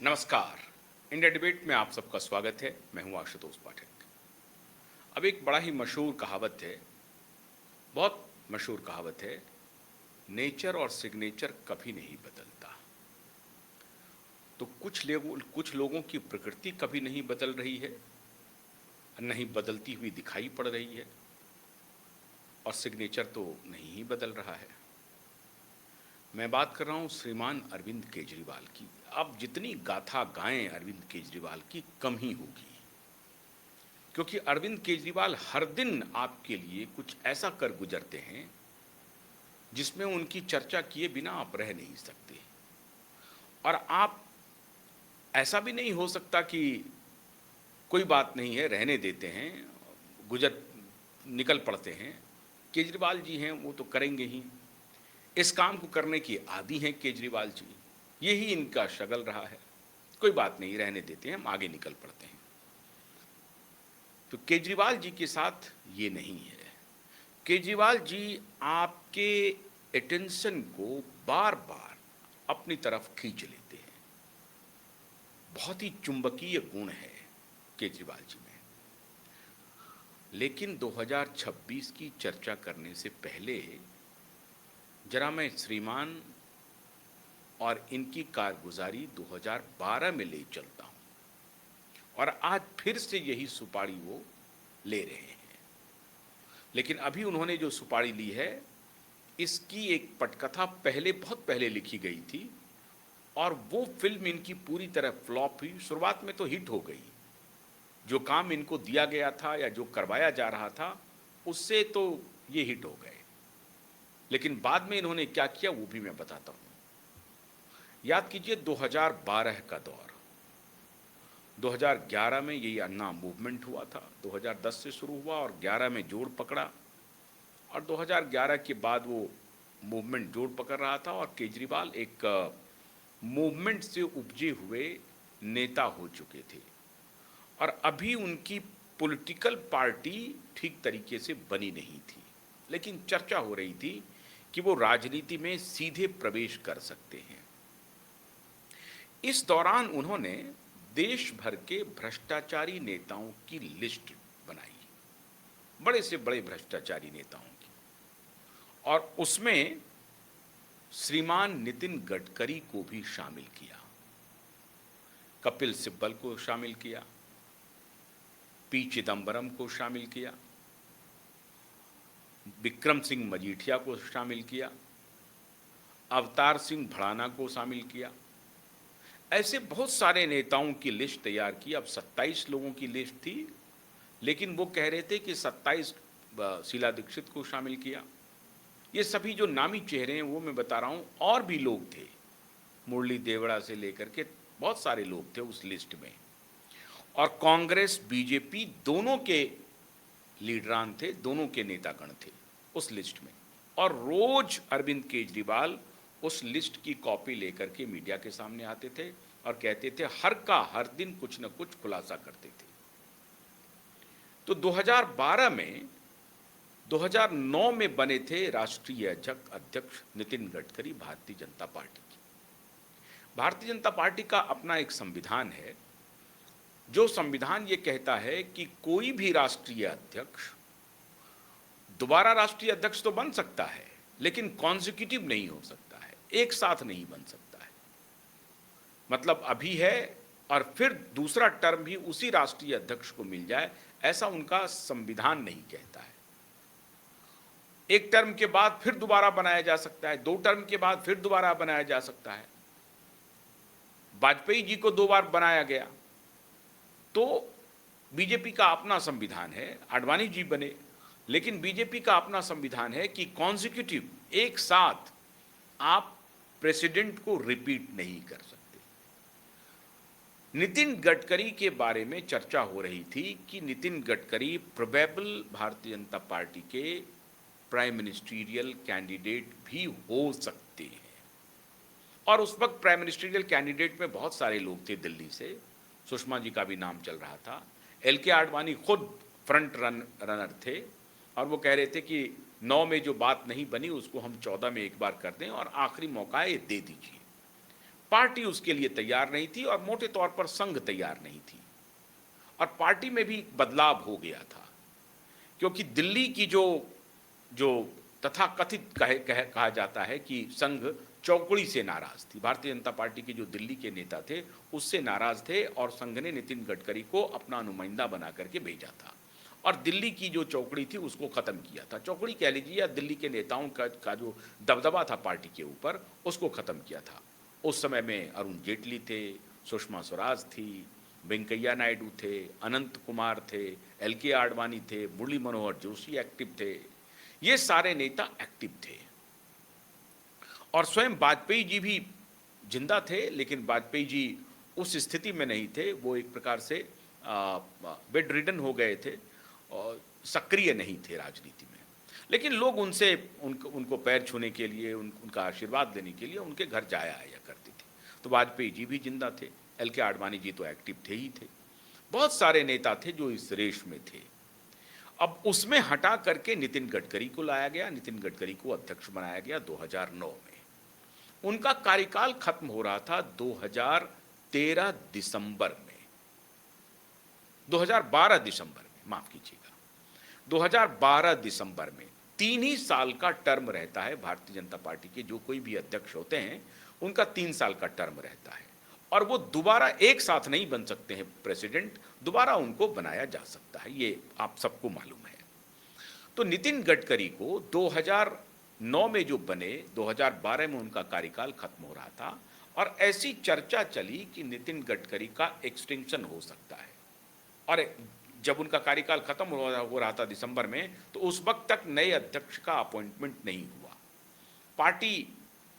नमस्कार। India debate में आप सबका स्वागत है। मैं हूं आशुतोष पाठक। अब एक बड़ा ही मशहूर कहावत है, बहुत मशहूर कहावत है, नेचर और सिग्नेचर कभी नहीं बदलता। तो कुछ लोगों की प्रकृति कभी नहीं बदल रही है, नहीं बदलती हुई दिखाई पड़ रही है, और सिग्नेचर तो नहीं ही बदल रहा है। मैं बात कर रहा हूं श्रीमान अरविंद केजरीवाल की। अब जितनी गाथा गाएं अरविंद केजरीवाल की, कम ही होगी, क्योंकि अरविंद केजरीवाल हर दिन आपके लिए कुछ ऐसा कर गुजरते हैं जिसमें उनकी चर्चा किए बिना आप रह नहीं सकते। और आप, ऐसा भी नहीं हो सकता कि कोई बात नहीं है, रहने देते हैं, गुजर निकल पड़ते हैं। केजरीवाल जी हैं, वो तो करेंगे ही। इस काम को करने की आदी हैं केजरीवाल जी, यही इनका शगल रहा है। कोई बात नहीं, रहने देते हैं, हम आगे निकल पड़ते हैं। तो केजरीवाल जी के साथ ये नहीं है। केजरीवाल जी आपके अटेंशन को बार बार अपनी तरफ खींच लेते हैं। बहुत ही चुंबकीय गुण है केजरीवाल जी में। लेकिन 2026 की चर्चा करने से पहले जरा मैं श्रीमान और इनकी कारगुजारी 2012 में ले चलता हूं, और आज फिर से यही सुपारी वो ले रहे हैं। लेकिन अभी उन्होंने जो सुपारी ली है, इसकी एक पटकथा पहले, बहुत पहले लिखी गई थी, और वो फिल्म इनकी पूरी तरह फ्लॉप हुई। शुरुआत में तो हिट हो गई, जो काम इनको दिया गया था या जो करवाया जा रहा था, उससे तो ये हिट हो गए। लेकिन बाद में इन्होंने क्या किया वो भी मैं बताता हूँ। याद कीजिए 2012 का दौर। 2011 में यही अन्ना मूवमेंट हुआ था, 2010 से शुरू हुआ और 11 में जोर पकड़ा, और 2011 के बाद वो मूवमेंट जोर पकड़ रहा था, और केजरीवाल एक मूवमेंट से उपजे हुए नेता हो चुके थे। और अभी उनकी पॉलिटिकल पार्टी ठीक तरीके से बनी नहीं थी, लेकिन चर्चा हो रही थी कि वो राजनीति में सीधे प्रवेश कर सकते हैं। इस दौरान उन्होंने देश भर के भ्रष्टाचारी नेताओं की लिस्ट बनाई, बड़े से बड़े भ्रष्टाचारी नेताओं की, और उसमें श्रीमान नितिन गडकरी को भी शामिल किया, कपिल सिब्बल को शामिल किया, पी चिदंबरम को शामिल किया, विक्रम सिंह मजीठिया को शामिल किया, अवतार सिंह भड़ाना को शामिल किया। ऐसे बहुत सारे नेताओं की लिस्ट तैयार की। अब 27 लोगों की लिस्ट थी, लेकिन वो कह रहे थे कि 27 शीला दीक्षित को शामिल किया। ये सभी जो नामी चेहरे हैं वो मैं बता रहा हूँ, और भी लोग थे, मुरली देवड़ा से लेकर के बहुत सारे लोग थे उस लिस्ट में। और कांग्रेस बीजेपी दोनों के लीडरान थे, दोनों के नेतागण थे उस लिस्ट में। और रोज अरविंद केजरीवाल उस लिस्ट की कॉपी लेकर के मीडिया के सामने आते थे और कहते थे, हर का हर दिन कुछ न कुछ खुलासा करते थे। तो 2012 में, 2009 में बने थे राष्ट्रीय अध्यक्ष नितिन गडकरी भारतीय जनता पार्टी की। भारतीय जनता पार्टी का अपना एक संविधान है, जो संविधान ये कहता है कि कोई भी राष्ट्रीय अध्यक्ष दोबारा राष्ट्रीय अध्यक्ष तो बन सकता है, लेकिन कॉन्जिक्यूटिव नहीं हो सकता है, एक साथ नहीं बन सकता है। मतलब अभी है और फिर दूसरा टर्म भी उसी राष्ट्रीय अध्यक्ष को मिल जाए, ऐसा उनका संविधान नहीं कहता है। एक टर्म के बाद फिर दोबारा बनाया जा सकता है, 2 टर्म के बाद फिर दोबारा बनाया जा सकता है। वाजपेयी जी को 2 बार बनाया गया। तो बीजेपी का अपना संविधान है, आडवाणी जी बने, लेकिन बीजेपी का अपना संविधान है कि कॉन्जिक्यूटिव, एक साथ आप प्रेसिडेंट को रिपीट नहीं कर सकते। नितिन गडकरी के बारे में चर्चा हो रही थी कि नितिन गडकरी प्रोबेबल भारतीय जनता पार्टी के प्राइम मिनिस्ट्रियल कैंडिडेट भी हो सकते हैं। और उस वक्त प्राइम मिनिस्ट्रियल कैंडिडेट में बहुत सारे लोग थे दिल्ली से, सुषमा जी का भी नाम चल रहा था, एल.के. आडवाणी खुद फ्रंट रनर थे, और वो कह रहे थे कि 9 में जो बात नहीं बनी उसको हम 14 में एक बार कर दें और आखिरी मौका ये दे दीजिए। पार्टी उसके लिए तैयार नहीं थी और मोटे तौर पर संघ तैयार नहीं थी, और पार्टी में भी बदलाव हो गया था, क्योंकि दिल्ली की जो जो तथाकथित कहा जाता है कि संघ चौकड़ी से नाराज थी। भारतीय जनता पार्टी के जो दिल्ली के नेता थे उससे नाराज थे, और संघ ने नितिन गडकरी को अपना नुमाइंदा बना करके भेजा था, और दिल्ली की जो चौकड़ी थी उसको खत्म किया था। चौकड़ी कह लीजिए, या दिल्ली के नेताओं का जो दबदबा था पार्टी के ऊपर, उसको खत्म किया था। उस समय में अरुण जेटली थे, सुषमा स्वराज थी, वेंकैया नायडू थे, अनंत कुमार थे, LK आडवाणी थे, मुरली मनोहर जोशी एक्टिव थे। ये सारे नेता एक्टिव थे, और स्वयं वाजपेयी जी भी जिंदा थे, लेकिन वाजपेयी जी उस स्थिति में नहीं थे, वो एक प्रकार से बेड रिडन हो गए थे और सक्रिय नहीं थे राजनीति में। लेकिन लोग उनको पैर छूने के लिए, उनका आशीर्वाद लेने के लिए उनके घर जाया आया करते थे। तो वाजपेयी जी भी जिंदा थे, LK आडवाणी जी तो एक्टिव थे ही थे, बहुत सारे नेता थे जो इस रेस में थे। अब उसमें हटा करके नितिन गडकरी को लाया गया, नितिन गडकरी को अध्यक्ष बनाया गया 2009 में। उनका कार्यकाल खत्म हो रहा था 2013 दिसंबर में, 2012 दिसंबर में, माफ कीजिएगा, 2012 दिसंबर में। 3 ही साल का टर्म रहता है भारतीय जनता पार्टी के, जो कोई भी अध्यक्ष होते हैं उनका 3 साल का टर्म रहता है, और वो दोबारा एक साथ नहीं बन सकते हैं प्रेसिडेंट, दोबारा उनको बनाया जा सकता है, ये आप सबको मालूम है। तो नितिन गडकरी को 2009 में जो बने, 2012 में उनका कार्यकाल खत्म हो रहा था, और ऐसी चर्चा चली कि नितिन गडकरी का एक्सटेंशन हो सकता है। और जब उनका कार्यकाल खत्म हो रहा था दिसंबर में, तो उस वक्त तक नए अध्यक्ष का अपॉइंटमेंट नहीं हुआ। पार्टी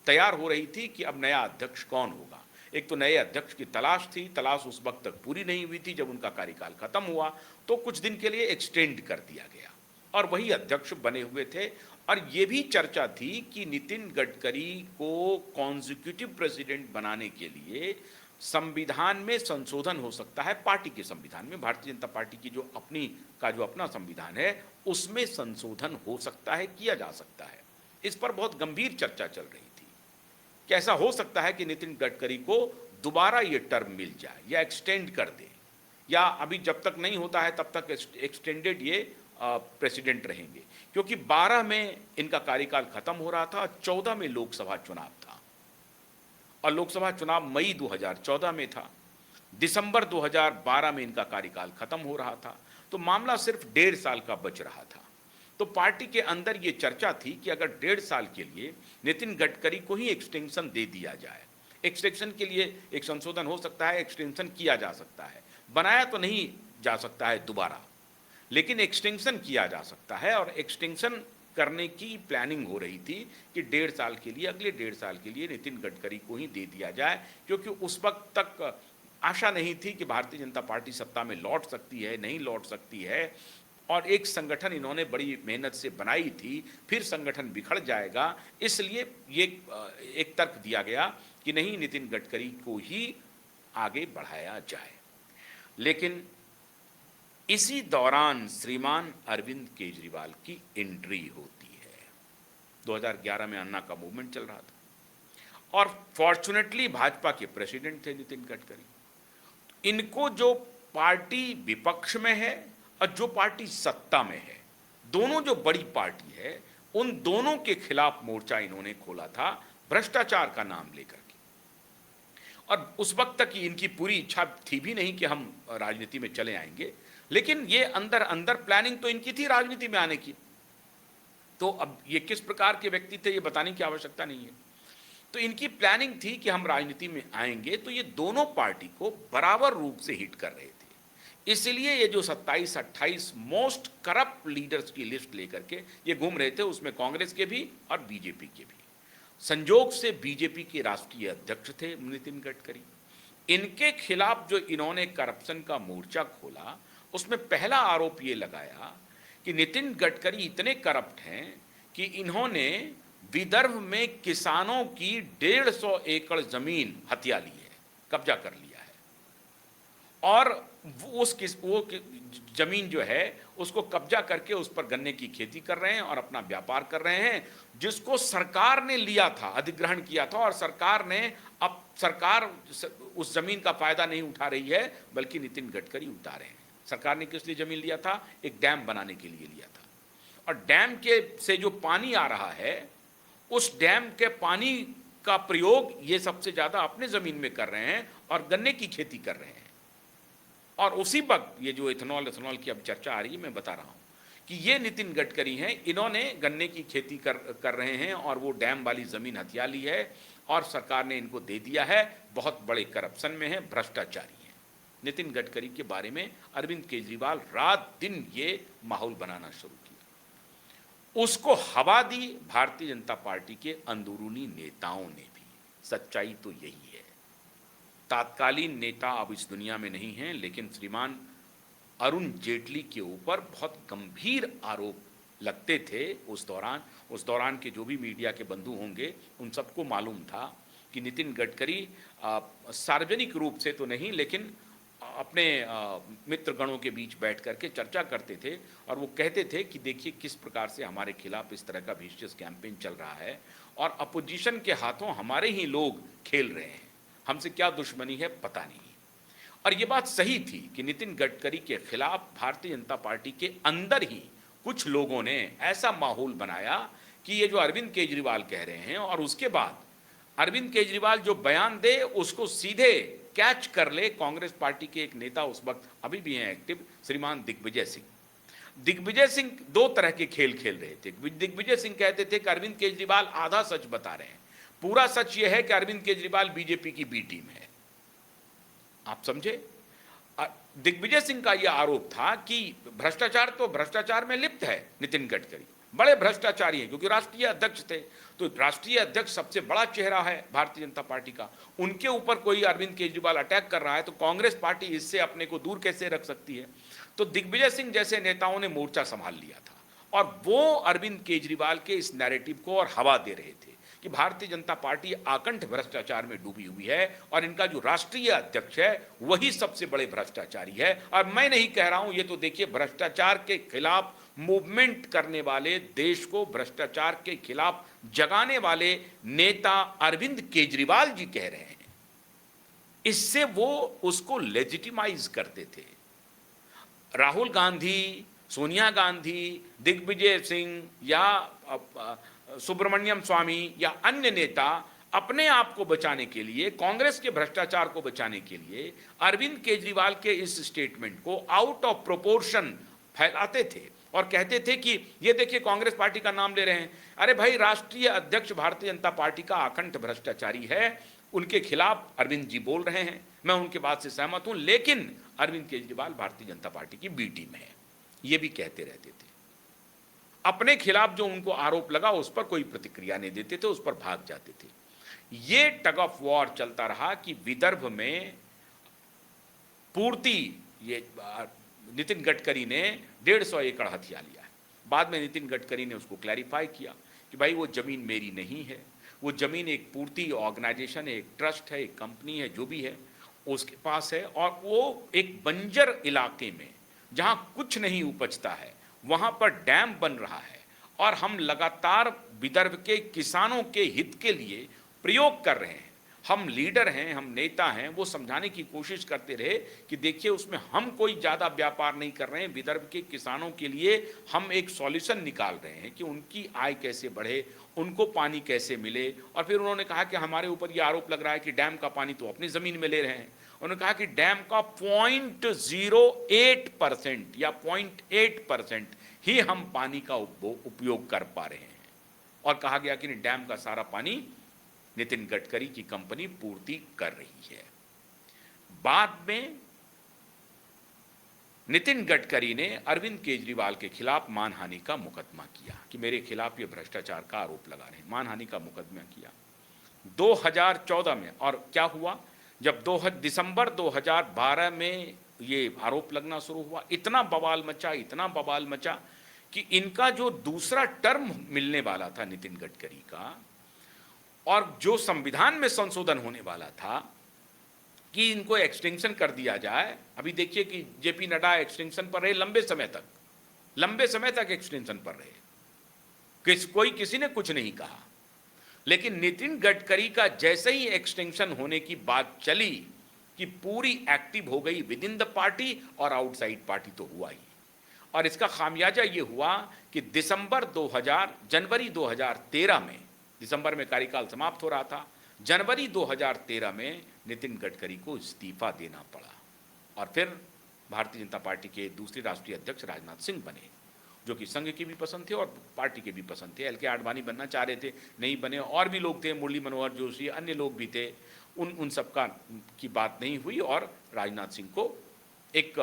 तैयार हो रही थी कि अब नया अध्यक्ष कौन होगा। एक तो नए अध्यक्ष की तलाश थी, तलाश उस वक्त तक पूरी नहीं हुई थी। जब उनका कार्यकाल खत्म हुआ तो कुछ दिन के लिए एक्सटेंड कर दिया गया, और वही अध्यक्ष बने हुए थे। और ये भी चर्चा थी कि नितिन गडकरी को कॉन्जिक्यूटिव प्रेसिडेंट बनाने के लिए संविधान में संशोधन हो सकता है, पार्टी के संविधान में, भारतीय जनता पार्टी की जो अपना संविधान है उसमें संशोधन हो सकता है, किया जा सकता है। इस पर बहुत गंभीर चर्चा चल रही थी कि ऐसा हो सकता है कि नितिन गडकरी को दोबारा ये टर्म मिल जाए या एक्सटेंड कर दे, या अभी जब तक नहीं होता है तब तक एक्सटेंडेड ये प्रेसिडेंट रहेंगे, क्योंकि 12 में इनका कार्यकाल खत्म हो रहा था, 14 में लोकसभा चुनाव था, और लोकसभा चुनाव मई 2014 में था, दिसंबर 2012 में इनका कार्यकाल खत्म हो रहा था। तो मामला सिर्फ 1.5 साल का बच रहा था। तो पार्टी के अंदर ये चर्चा थी कि अगर 1.5 साल के लिए नितिन गडकरी को ही एक्सटेंशन दे दिया जाए, एक्सटेंशन के लिए एक संशोधन हो सकता है, एक्सटेंशन किया जा सकता है, बनाया तो नहीं जा सकता है दोबारा, लेकिन एक्सटेंशन किया जा सकता है। और एक्सटेंशन करने की प्लानिंग हो रही थी कि 1.5 साल के लिए, अगले 1.5 साल के लिए नितिन गडकरी को ही दे दिया जाए, क्योंकि उस वक्त तक आशा नहीं थी कि भारतीय जनता पार्टी सत्ता में लौट सकती है, नहीं लौट सकती है। और एक संगठन इन्होंने बड़ी मेहनत से बनाई थी, फिर संगठन बिखर जाएगा, इसलिए ये एक तर्क दिया गया कि नहीं, नितिन गडकरी को ही आगे बढ़ाया जाए। लेकिन इसी दौरान श्रीमान अरविंद केजरीवाल की एंट्री होती है। 2011 में अन्ना का मूवमेंट चल रहा था, और फॉर्चुनेटली भाजपा के प्रेसिडेंट थे नितिन गडकरी। इनको जो पार्टी विपक्ष में है और जो पार्टी सत्ता में है, दोनों जो बड़ी पार्टी है, उन दोनों के खिलाफ मोर्चा इन्होंने खोला था, भ्रष्टाचार का नाम लेकर के। और उस वक्त तक इनकी पूरी इच्छा थी भी नहीं कि हम राजनीति में चले आएंगे, लेकिन ये अंदर अंदर प्लानिंग तो इनकी थी राजनीति में आने की। तो अब ये किस प्रकार के व्यक्ति थे ये बताने की आवश्यकता नहीं है। तो इनकी प्लानिंग थी कि हम राजनीति में आएंगे, तो ये दोनों पार्टी को बराबर रूप से हिट कर रहे थे। इसलिए ये जो 27-28 मोस्ट करप्ट लीडर्स की लिस्ट लेकर के ये घूम रहे थे, उसमें कांग्रेस के भी और बीजेपी के भी। संजोग से बीजेपी के राष्ट्रीय अध्यक्ष थे नितिन गडकरी। इनके खिलाफ जो इन्होंने करप्शन का मोर्चा खोला, उसमें पहला आरोप ये लगाया कि नितिन गडकरी इतने करप्ट हैं कि इन्होंने विदर्भ में किसानों की 150 एकड़ जमीन हथिया ली है, कब्जा कर लिया है, और वो जमीन जो है उसको कब्जा करके उस पर गन्ने की खेती कर रहे हैं और अपना व्यापार कर रहे हैं, जिसको सरकार ने लिया था, अधिग्रहण किया था, और सरकार उस जमीन का फायदा नहीं उठा रही है, बल्कि नितिन गडकरी उठा रहे हैं। सरकार ने किस लिए जमीन लिया था? एक डैम बनाने के लिए लिया था, और डैम के से जो पानी आ रहा है, उस डैम के पानी का प्रयोग ये सबसे ज्यादा अपने जमीन में कर रहे हैं और गन्ने की खेती कर रहे हैं। और उसी वक्त ये जो इथेनॉल की अब चर्चा आ रही है, मैं बता रहा हूं कि ये नितिन गडकरी हैं, इन्होंने गन्ने की खेती कर रहे हैं और वो डैम वाली जमीन हथिया ली है और सरकार ने इनको दे दिया है। बहुत बड़े करप्शन में है, भ्रष्टाचारी हैं। नितिन गडकरी के बारे में अरविंद केजरीवाल रात दिन ये माहौल बनाना शुरू किया। उसको हवा दी भारतीय जनता पार्टी के अंदरूनी नेताओं ने भी। सच्चाई तो यही है। तात्कालीन नेता अब इस दुनिया में नहीं हैं, लेकिन श्रीमान अरुण जेटली के ऊपर बहुत गंभीर आरोप लगते थे उस दौरान के जो भी मीडिया के बंधु होंगे उन सबको मालूम था कि नितिन गडकरी सार्वजनिक रूप से तो नहीं, लेकिन अपने मित्रगणों के बीच बैठ करके चर्चा करते थे और वो कहते थे कि देखिए किस प्रकार से हमारे खिलाफ इस तरह का विशियस कैंपेन चल रहा है और अपोजिशन के हाथों हमारे ही लोग खेल रहे हैं, हमसे क्या दुश्मनी है पता नहीं। और ये बात सही थी कि नितिन गडकरी के खिलाफ भारतीय जनता पार्टी के अंदर ही कुछ लोगों ने ऐसा माहौल बनाया कि ये जो अरविंद केजरीवाल कह रहे हैं और उसके बाद अरविंद केजरीवाल जो बयान दे उसको सीधे कैच कर ले कांग्रेस पार्टी के एक नेता, उस वक्त अभी भी हैं एक्टिव, श्रीमान दिग्विजय सिंह। दिग्विजय सिंह दो तरह के खेल खेल रहे थे। दिग्विजय सिंह कहते थे कि अरविंद केजरीवाल आधा सच बता रहे हैं, पूरा सच यह है कि अरविंद केजरीवाल बीजेपी की बी टीम है। आप समझे? दिग्विजय सिंह का यह आरोप था कि भ्रष्टाचार में लिप्त है नितिन गडकरी, बड़े भ्रष्टाचारी हैं, क्योंकि राष्ट्रीय अध्यक्ष थे। तो राष्ट्रीय अध्यक्ष सबसे बड़ा चेहरा है भारतीय जनता पार्टी का, उनके ऊपर कोई अरविंद केजरीवाल अटैक कर रहा है तो कांग्रेस पार्टी इससे अपने को दूर कैसे रख सकती है? तो दिग्विजय सिंह जैसे नेताओं ने मोर्चा संभाल लिया था और वो अरविंद केजरीवाल के इस नैरेटिव को और हवा दे रहे थे कि भारतीय जनता पार्टी आकंठ भ्रष्टाचार में डूबी हुई है और इनका जो राष्ट्रीय अध्यक्ष है वही सबसे बड़े भ्रष्टाचारी है। और मैं नहीं कह रहा हूं, ये तो देखिए भ्रष्टाचार के खिलाफ मूवमेंट करने वाले, देश को भ्रष्टाचार के खिलाफ जगाने वाले नेता अरविंद केजरीवाल जी कह रहे हैं। इससे वो उसको लेजिटिमाइज करते थे। राहुल गांधी, सोनिया गांधी, दिग्विजय सिंह या सुब्रमण्यम स्वामी या अन्य नेता अपने आप को बचाने के लिए, कांग्रेस के भ्रष्टाचार को बचाने के लिए अरविंद केजरीवाल के इस स्टेटमेंट को आउट ऑफ प्रोपोर्शन फैलाते थे और कहते थे कि ये देखिए कांग्रेस पार्टी का नाम ले रहे हैं। अरे भाई, राष्ट्रीय अध्यक्ष भारतीय जनता पार्टी का आकंठ भ्रष्टाचारी है, उनके खिलाफ अरविंद जी बोल रहे हैं, मैं उनके बात से सहमत हूं, लेकिन अरविंद केजरीवाल भारतीय जनता पार्टी की बी टीम है, ये भी कहते रहते थे। अपने खिलाफ जो उनको आरोप लगा उस पर कोई प्रतिक्रिया नहीं देते थे, उस पर भाग जाते थे। ये टग ऑफ वॉर चलता रहा कि विदर्भ में पूर्ति, ये नितिन गडकरी ने 150 एकड़ हथिया लिया है। बाद में नितिन गडकरी ने उसको क्लैरिफाई किया कि भाई वो जमीन मेरी नहीं है, वो जमीन एक पूर्ति ऑर्गेनाइजेशन है, एक ट्रस्ट है, एक कंपनी है, जो भी है उसके पास है, और वो एक बंजर इलाके में जहां कुछ नहीं उपजता है वहां पर डैम बन रहा है और हम लगातार विदर्भ के किसानों के हित के लिए प्रयोग कर रहे हैं। हम लीडर हैं, हम नेता हैं, वो समझाने की कोशिश करते रहे कि देखिए उसमें हम कोई ज़्यादा व्यापार नहीं कर रहे हैं, विदर्भ के किसानों के लिए हम एक सॉल्यूशन निकाल रहे हैं कि उनकी आय कैसे बढ़े, उनको पानी कैसे मिले। और फिर उन्होंने कहा कि हमारे ऊपर ये आरोप लग रहा है कि डैम का पानी तो अपनी ज़मीन में ले रहे हैं। उन्होंने कहा कि डैम का 0.08% या 0.8% ही हम पानी का उपयोग कर पा रहे हैं, और कहा गया कि डैम का सारा पानी नितिन गडकरी की कंपनी पूर्ति कर रही है। बाद में नितिन गडकरी ने अरविंद केजरीवाल के खिलाफ मानहानि का मुकदमा किया कि मेरे खिलाफ ये भ्रष्टाचार का आरोप लगा रहे हैं, मानहानि का मुकदमा किया 2014 में। और क्या हुआ, जब दिसंबर 2012 में ये आरोप लगना शुरू हुआ, इतना बवाल मचा कि इनका जो दूसरा टर्म मिलने वाला था नितिन गडकरी का, और जो संविधान में संशोधन होने वाला था, कि इनको एक्सटेंशन कर दिया जाए। अभी देखिए कि जेपी नड्डा एक्सटेंशन पर रहे लंबे समय तक एक्सटेंशन पर रहे, कोई किसी ने कुछ नहीं कहा। लेकिन नितिन गडकरी का जैसे ही एक्सटेंशन होने की बात चली कि पूरी एक्टिव हो गई विद इन द पार्टी और आउटसाइड पार्टी तो हुआ ही। और इसका खामियाजा ये हुआ कि जनवरी 2013 में, दिसंबर में कार्यकाल समाप्त हो रहा था, जनवरी 2013 में नितिन गडकरी को इस्तीफा देना पड़ा और फिर भारतीय जनता पार्टी के दूसरे राष्ट्रीय अध्यक्ष राजनाथ सिंह बने, जो कि संघ की भी पसंद थे और पार्टी के भी पसंद थे। एल.के. आडवाणी बनना चाह रहे थे, नहीं बने, और भी लोग थे, मुरली मनोहर जोशी, अन्य लोग भी थे, उन सबका की बात नहीं हुई और राजनाथ सिंह को एक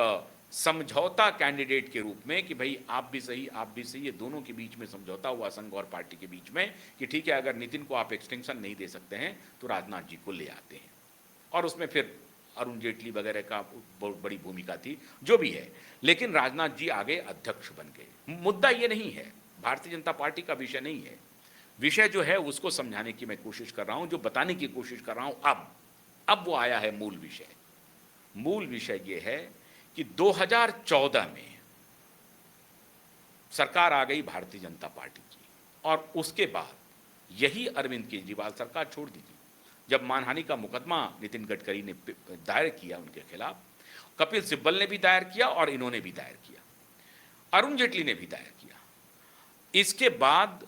समझौता कैंडिडेट के रूप में कि भाई आप भी सही ये दोनों के बीच में समझौता हुआ संघ और पार्टी के बीच में कि ठीक है, अगर नितिन को आप एक्सटेंशन नहीं दे सकते हैं तो राजनाथ जी को ले आते हैं। और उसमें फिर अरुण जेटली वगैरह का बहुत बड़ी भूमिका थी, जो भी है, लेकिन राजनाथ जी आगे अध्यक्ष बन गए। मुद्दा ये नहीं है, भारतीय जनता पार्टी का विषय नहीं है, विषय जो है उसको समझाने की मैं कोशिश कर रहा हूं, जो बताने की कोशिश कर रहा हूं। अब वो आया है मूल विषय ये है कि 2014 में सरकार आ गई भारतीय जनता पार्टी की और उसके बाद यही अरविंद केजरीवाल सरकार छोड़ दी थी। जब मानहानि का मुकदमा नितिन गडकरी ने दायर किया उनके खिलाफ, कपिल सिब्बल ने भी दायर किया और इन्होंने भी दायर किया, अरुण जेटली ने भी दायर किया। इसके बाद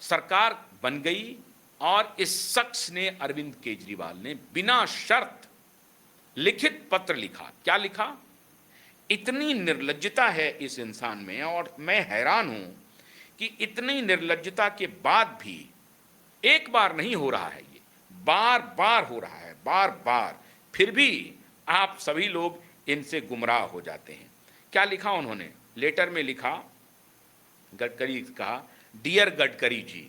सरकार बन गई और इस शख्स ने, अरविंद केजरीवाल ने, बिना शर्त लिखित पत्र लिखा। क्या लिखा? इतनी निर्लज्जता है इस इंसान में और मैं हैरान हूं कि इतनी निर्लज्जता के बाद भी, एक बार नहीं हो रहा है, ये बार बार हो रहा है, बार बार, फिर भी आप सभी लोग इनसे गुमराह हो जाते हैं। क्या लिखा उन्होंने? लेटर में लिखा, गडकरी कहा, डियर गडकरी जी,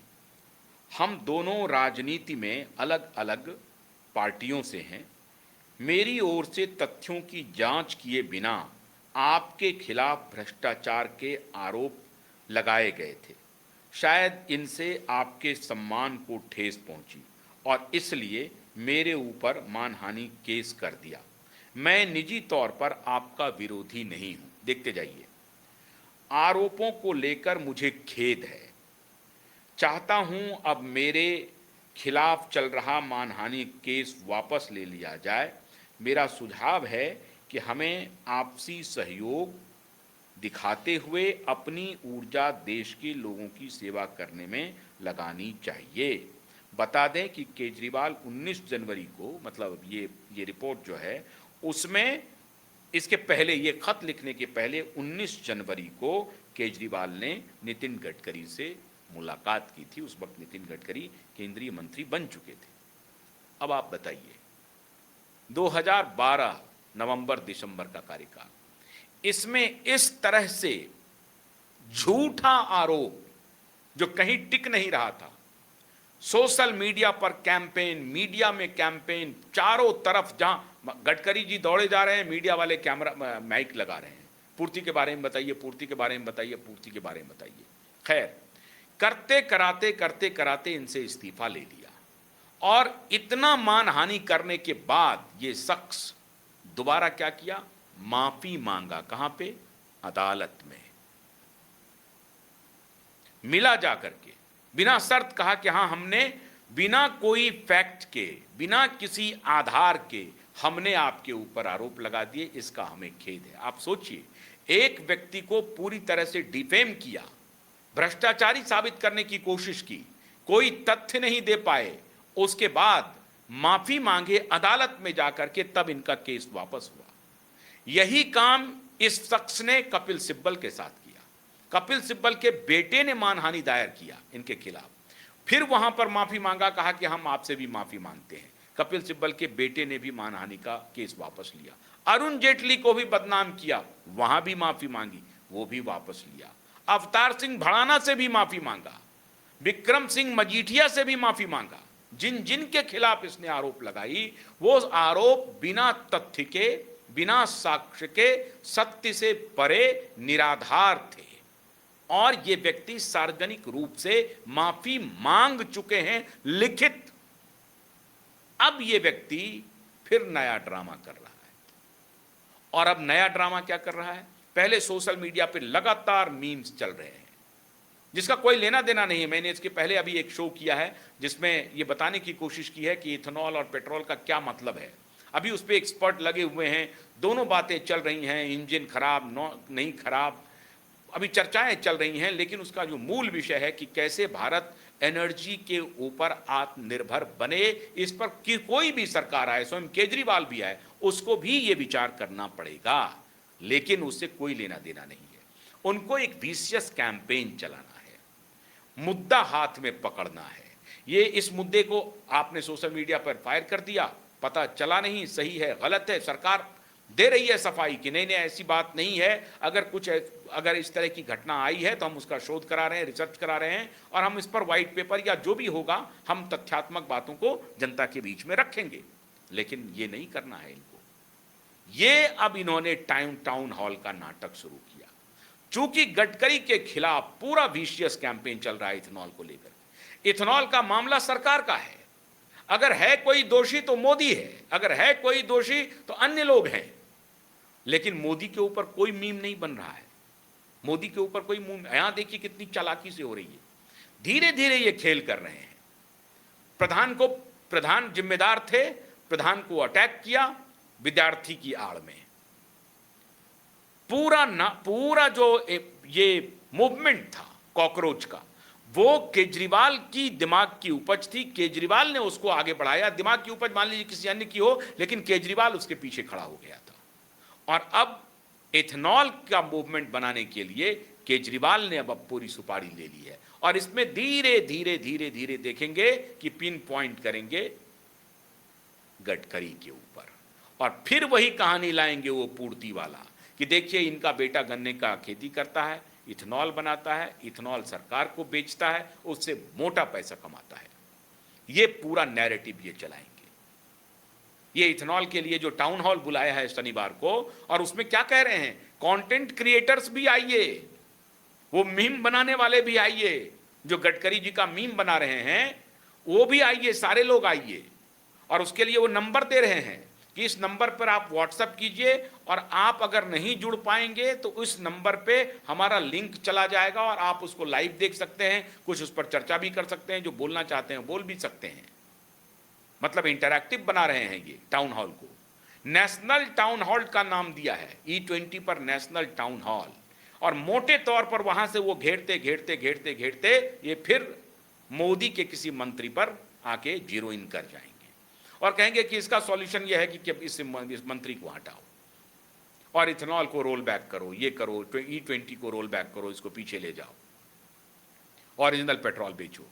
हम दोनों राजनीति में अलग अलग पार्टियों से हैं। मेरी ओर से तथ्यों की जांच किए बिना आपके खिलाफ भ्रष्टाचार के आरोप लगाए गए थे। शायद इनसे आपके सम्मान को ठेस पहुंची और इसलिए मेरे ऊपर मानहानि केस कर दिया। मैं निजी तौर पर आपका विरोधी नहीं हूं। देखते जाइए, आरोपों को लेकर मुझे खेद है। चाहता हूं अब मेरे खिलाफ चल रहा मानहानि केस वापस ले लिया जाए। मेरा सुझाव है कि हमें आपसी सहयोग दिखाते हुए अपनी ऊर्जा देश के लोगों की सेवा करने में लगानी चाहिए। बता दें कि केजरीवाल 19 जनवरी को, मतलब ये रिपोर्ट जो है उसमें, इसके पहले, ये खत लिखने के पहले 19 जनवरी को केजरीवाल ने नितिन गडकरी से मुलाकात की थी। उस वक्त नितिन गडकरी केंद्रीय मंत्री बन चुके थे। अब आप बताइए, 2012 नवंबर दिसंबर का कार्यकाल, इसमें इस तरह से झूठा आरोप जो कहीं टिक नहीं रहा था, सोशल मीडिया पर कैंपेन, मीडिया में कैंपेन, चारों तरफ जहां गडकरी जी दौड़े जा रहे हैं, मीडिया वाले कैमरा माइक लगा रहे हैं, पूर्ति के बारे में बताइए, पूर्ति के बारे में बताइए, पूर्ति के बारे में बताइए। खैर, करते कराते इनसे इस्तीफा ले लिया और इतना मानहानि करने के बाद ये शख्स दोबारा क्या किया? माफी मांगा। कहां पे? अदालत में मिला जाकर के, बिना शर्त कहा कि हां, हमने बिना कोई फैक्ट के, बिना किसी आधार के हमने आपके ऊपर आरोप लगा दिए, इसका हमें खेद है। आप सोचिए, एक व्यक्ति को पूरी तरह से डिफेम किया, भ्रष्टाचारी साबित करने की कोशिश की, कोई तथ्य नहीं दे पाए, उसके बाद माफी मांगे अदालत में जाकर के, तब इनका केस वापस हुआ। यही काम इस शख्स ने कपिल सिब्बल के साथ किया। कपिल सिब्बल के बेटे ने मानहानि दायर किया इनके खिलाफ, फिर वहां पर माफी मांगा, कहा कि हम आपसे भी माफी मांगते हैं। कपिल सिब्बल के बेटे ने भी मानहानि का केस वापस लिया। अरुण जेटली को भी बदनाम किया, वहां भी माफी मांगी, वो भी वापस लिया। अवतार सिंह भड़ाना से भी माफी मांगा, विक्रम सिंह मजीठिया से भी माफी मांगा। जिन जिन के खिलाफ इसने आरोप लगाई, वो आरोप बिना तथ्य के, बिना साक्ष्य के, सत्य से परे, निराधार थे और ये व्यक्ति सार्वजनिक रूप से माफी मांग चुके हैं, लिखित। अब ये व्यक्ति फिर नया ड्रामा कर रहा है। और अब नया ड्रामा क्या कर रहा है? पहले सोशल मीडिया पे लगातार मीम्स चल रहे हैं जिसका कोई लेना देना नहीं है। मैंने इसके पहले अभी एक शो किया है जिसमें ये बताने की कोशिश की है कि इथेनॉल और पेट्रोल का क्या मतलब है। अभी उस पर एक्सपर्ट लगे हुए हैं, दोनों बातें चल रही हैं, इंजन खराब नहीं खराब, अभी चर्चाएं चल रही हैं। लेकिन उसका जो मूल विषय है कि कैसे भारत एनर्जी के ऊपर आत्मनिर्भर बने, इस पर कि कोई भी सरकार आए, स्वयं केजरीवाल भी आए, उसको भी ये विचार करना पड़ेगा। लेकिन उससे कोई लेना देना नहीं है। उनको एक विशियस कैंपेन चलाना है, मुद्दा हाथ में पकड़ना है। ये इस मुद्दे को आपने सोशल मीडिया पर फायर कर दिया, पता चला नहीं सही है गलत है, सरकार दे रही है सफाई कि नहीं नहीं ऐसी बात नहीं है, अगर इस तरह की घटना आई है तो हम उसका शोध करा रहे हैं, रिसर्च करा रहे हैं, और हम इस पर व्हाइट पेपर या जो भी होगा हम तथ्यात्मक बातों को जनता के बीच में रखेंगे। लेकिन ये नहीं करना है इनको। ये अब इन्होंने टाउन हॉल का नाटक शुरू किया। चूंकि गडकरी के खिलाफ पूरा विशियस कैंपेन चल रहा है इथेनॉल को लेकर। इथेनॉल का मामला सरकार का है, अगर है कोई दोषी तो मोदी है, अगर है कोई दोषी तो अन्य लोग हैं। लेकिन मोदी के ऊपर कोई मीम नहीं बन रहा है, मोदी के ऊपर कोई मीम। यहां देखिए कितनी चालाकी से हो रही है, धीरे धीरे ये खेल कर रहे हैं। प्रधान जिम्मेदार थे, प्रधान को अटैक किया विद्यार्थी की आड़ में। पूरा जो ये मूवमेंट था कॉकरोच का, वो केजरीवाल की दिमाग की उपज थी। केजरीवाल ने उसको आगे बढ़ाया। दिमाग की उपज मान लीजिए किसी अन्य की हो, लेकिन केजरीवाल उसके पीछे खड़ा हो गया था। और अब एथेनॉल का मूवमेंट बनाने के लिए केजरीवाल ने अब पूरी सुपारी ले ली है। और इसमें धीरे धीरे धीरे धीरे देखेंगे कि पिन पॉइंट करेंगे गडकरी के ऊपर। और फिर वही कहानी लाएंगे वो पूर्ति वाला कि देखिए इनका बेटा गन्ने का खेती करता है, इथेनॉल बनाता है, इथेनॉल सरकार को बेचता है, उससे मोटा पैसा कमाता है। ये पूरा नैरेटिव ये चलाएंगे। ये इथेनॉल के लिए जो टाउन हॉल बुलाया है शनिवार को, और उसमें क्या कह रहे हैं, कंटेंट क्रिएटर्स भी आइए, वो मीम बनाने वाले भी आइए, जो गडकरी जी का मीम बना रहे हैं वो भी आइए, सारे लोग आइए। और उसके लिए वो नंबर दे रहे हैं कि इस नंबर पर आप व्हाट्सएप कीजिए, और आप अगर नहीं जुड़ पाएंगे तो उस नंबर पे हमारा लिंक चला जाएगा और आप उसको लाइव देख सकते हैं, कुछ उस पर चर्चा भी कर सकते हैं, जो बोलना चाहते हैं बोल भी सकते हैं। मतलब इंटरैक्टिव बना रहे हैं ये टाउन हॉल को। नेशनल टाउन हॉल का नाम दिया है, E20 पर नेशनल टाउन हॉल। और मोटे तौर पर वहां से वो घेरते घेरते घेरते घेरते ये फिर मोदी के किसी मंत्री पर आके जीरो इन कर जाएंगे और कहेंगे कि इसका सॉल्यूशन ये है कि इस मंत्री को हटाओ और इथेनॉल को रोल बैक करो, ये करो, E20 को रोल बैक करो, इसको पीछे ले जाओ, ओरिजिनल पेट्रोल बेचो।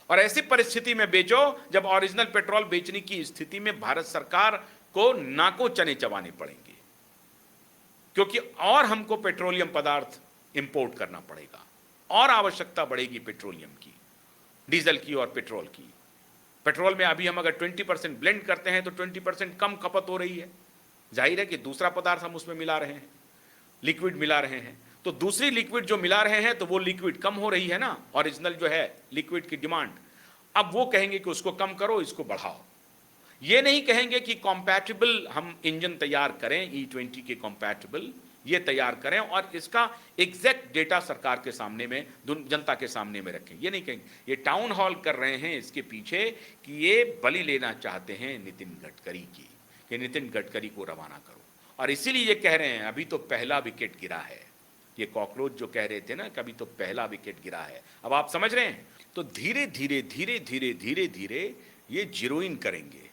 और ऐसी परिस्थिति में बेचो जब ओरिजिनल पेट्रोल बेचने की स्थिति में भारत सरकार को नाको चने चबाने पड़ेंगे, क्योंकि और हमको पेट्रोलियम पदार्थ इंपोर्ट करना पड़ेगा और आवश्यकता बढ़ेगी पेट्रोलियम की, डीजल की और पेट्रोल की। पेट्रोल में अभी हम अगर 20% ब्लेंड करते हैं तो 20% कम खपत हो रही है। जाहिर है कि दूसरा पदार्थ हम उसमें मिला रहे हैं, लिक्विड मिला रहे हैं, तो दूसरी लिक्विड जो मिला रहे हैं तो वो लिक्विड कम हो रही है ना, ओरिजिनल जो है लिक्विड की डिमांड। अब वो कहेंगे कि उसको कम करो, इसको बढ़ाओ। ये नहीं कहेंगे कि कॉम्पैटिबल हम इंजन तैयार करें, E20 के कॉम्पैटिबल ये तैयार करें और इसका एग्जैक्ट डेटा सरकार के सामने में, जनता के सामने में रखें। ये नहीं कहेंगे। ये टाउन हॉल कर रहे हैं इसके पीछे कि ये बलि लेना चाहते हैं नितिन गडकरी की, कि नितिन गडकरी को रवाना करो। और इसीलिए ये कह रहे हैं अभी तो पहला विकेट गिरा है। ये कॉकरोच जो कह रहे थे ना, कभी तो पहला विकेट गिरा है, अब आप समझ रहे हैं। तो धीरे धीरे धीरे धीरे धीरे धीरे ये जीरो इन करेंगे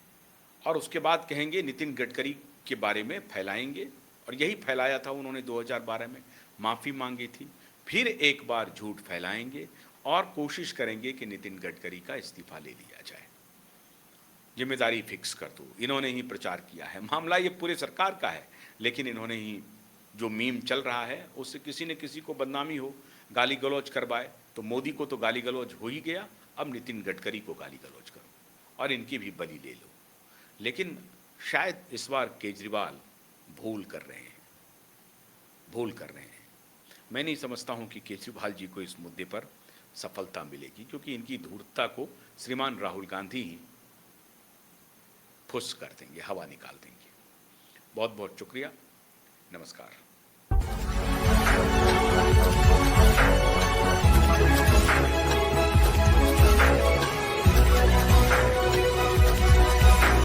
और उसके बाद कहेंगे नितिन गडकरी के बारे में फैलाएंगे। और यही फैलाया था उन्होंने 2012 में, माफ़ी मांगी थी, फिर एक बार झूठ फैलाएंगे और कोशिश करेंगे कि नितिन गडकरी का इस्तीफा ले लिया जाए, जिम्मेदारी फिक्स कर दो। इन्होंने ही प्रचार किया है, मामला ये पूरे सरकार का है, लेकिन इन्होंने ही जो मीम चल रहा है उससे किसी न किसी को बदनामी हो, गाली गलौज करवाए। तो मोदी को तो गाली गलौज हो ही गया, अब नितिन गडकरी को गाली गलौज करो और इनकी भी बलि ले लो। लेकिन शायद इस बार केजरीवाल भूल कर रहे हैं। मैं नहीं समझता हूं कि केजरीवाल जी को इस मुद्दे पर सफलता मिलेगी, क्योंकि इनकी धूर्तता को श्रीमान राहुल गांधी ही फुस कर देंगे, हवा निकाल देंगे। बहुत बहुत शुक्रिया, नमस्कार।